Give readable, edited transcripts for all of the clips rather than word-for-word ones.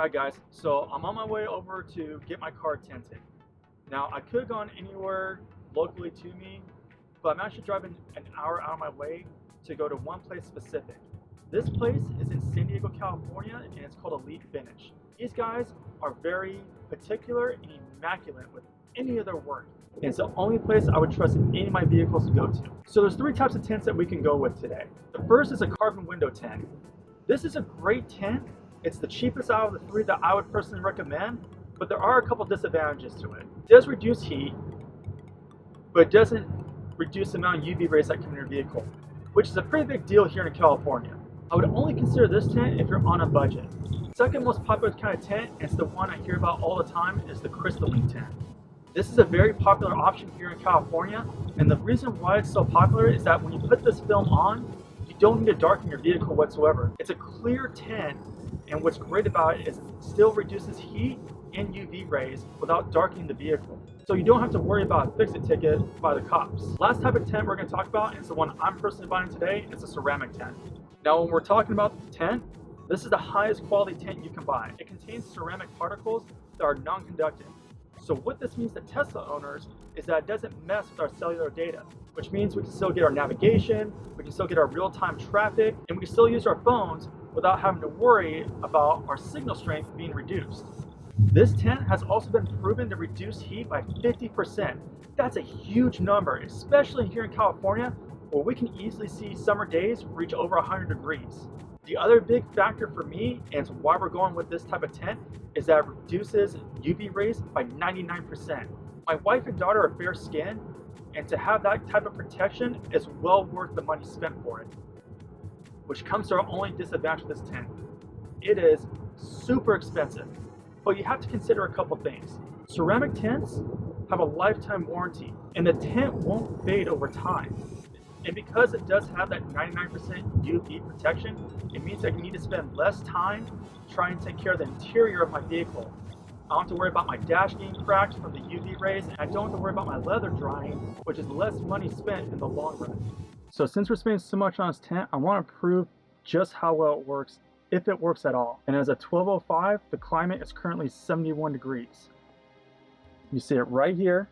Alright guys, so I'm on my way over to get my car tinted. Now I could have gone anywhere locally to me, but I'm actually driving an hour out of my way to go to one place specific. This place is in San Diego, California, and it's called Elite Finish. These guys are very particular and immaculate with any of their work. And it's the only place I would trust any of my vehicles to go to. So there's three types of tints that we can go with today. The first is a carbon window tint. This is a great tint. It's the cheapest out of the three that I would personally recommend, but there are a couple disadvantages to it. It does reduce heat, but it doesn't reduce the amount of UV rays that come in your vehicle, which is a pretty big deal here in California. I would only consider this tint if you're on a budget. Second most popular kind of tint, and it's the one I hear about all the time, is the crystalline tint. This is a very popular option here in California, and the reason why it's so popular is that when you put this film on, you don't need to darken your vehicle whatsoever. It's a clear tint, and what's great about it is it still reduces heat and UV rays without darkening the vehicle. So you don't have to worry about a fix-it ticket by the cops. Last type of tint we're going to talk about, and it's the one I'm personally buying today, is a ceramic tint. Now when we're talking about the tint, this is the highest quality tint you can buy. It contains ceramic particles that are non-conductive. So what this means to Tesla owners is that it doesn't mess with our cellular data, which means we can still get our navigation, we can still get our real-time traffic, and we can still use our phones without having to worry about our signal strength being reduced. This tint has also been proven to reduce heat by 50%. That's a huge number, especially here in California, where we can easily see summer days reach over 100 degrees. The other big factor for me, and why we're going with this type of tint, is that it reduces UV rays by 99%. My wife and daughter are fair skinned, and to have that type of protection is well worth the money spent for it. Which comes to our only disadvantage with this tint. It is super expensive, but you have to consider a couple things. Ceramic tints have a lifetime warranty, and the tint won't fade over time. And because it does have that 99% UV protection, it means that you need to spend less time trying to take care of the interior of my vehicle. I don't have to worry about my dash getting cracked from the UV rays, and I don't have to worry about my leather drying, which is less money spent in the long run. So since we're spending so much on this tint, I want to prove just how well it works, if it works at all. And as of 12:05, the climate is currently 71 degrees. You see it right here.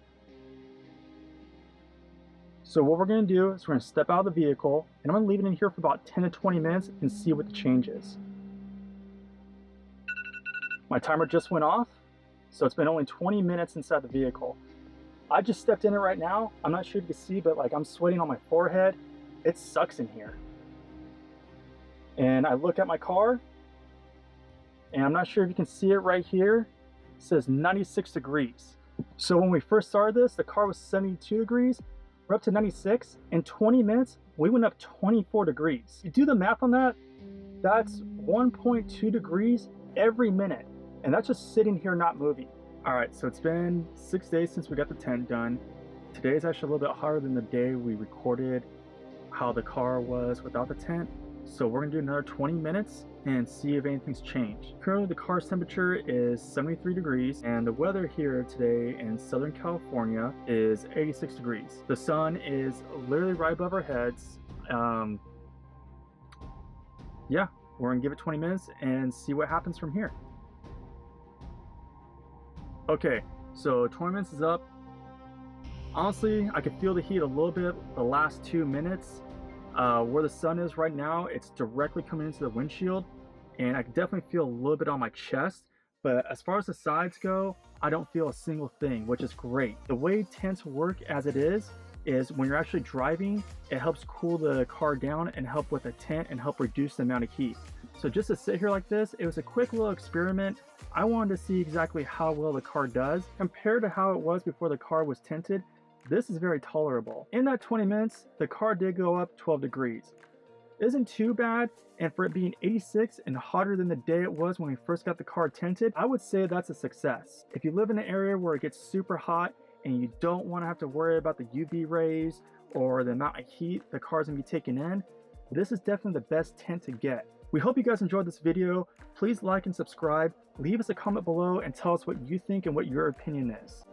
So what we're going to do is we're going to step out of the vehicle, and I'm going to leave it in here for about 10 to 20 minutes and see what the change is. My timer just went off, so it's been only 20 minutes inside the vehicle. I just stepped in it right now. I'm not sure if you can see, but like I'm sweating on my forehead. It sucks in here. And I look at my car, and I'm not sure if you can see it right here. It says 96 degrees. So when we first started this, the car was 72 degrees. We're up to 96. In 20 minutes, we went up 24 degrees. You do the math on that, that's 1.2 degrees every minute. And that's just sitting here not moving. All right, so it's been 6 days since we got the tent done. Today is actually a little bit hotter than the day we recorded how the car was without the tent. So we're gonna do another 20 minutes and see if anything's changed. Currently the car's temperature is 73 degrees and the weather here today in Southern California is 86 degrees. The sun is literally right above our heads. Yeah, we're gonna give it 20 minutes and see what happens from here. Okay, so 20 minutes is up. Honestly, I could feel the heat a little bit the last 2 minutes. Where the sun is right now, it's directly coming into the windshield, and I can definitely feel a little bit on my chest, but as far as the sides go, I don't feel a single thing, which is great. The way tints work as it is when you're actually driving, it helps cool the car down and help with the tint and help reduce the amount of heat. So just to sit here like this, it was a quick little experiment. I wanted to see exactly how well the car does. Compared to how it was before the car was tinted, this is very tolerable. In that 20 minutes, the car did go up 12 degrees. It isn't too bad, and for it being 86 and hotter than the day it was when we first got the car tinted, I would say that's a success. If you live in an area where it gets super hot and you don't want to have to worry about the UV rays or the amount of heat the car's gonna be taking in, this is definitely the best tint to get. We hope you guys enjoyed this video. Please like and subscribe. Leave us a comment below and tell us what you think and what your opinion is.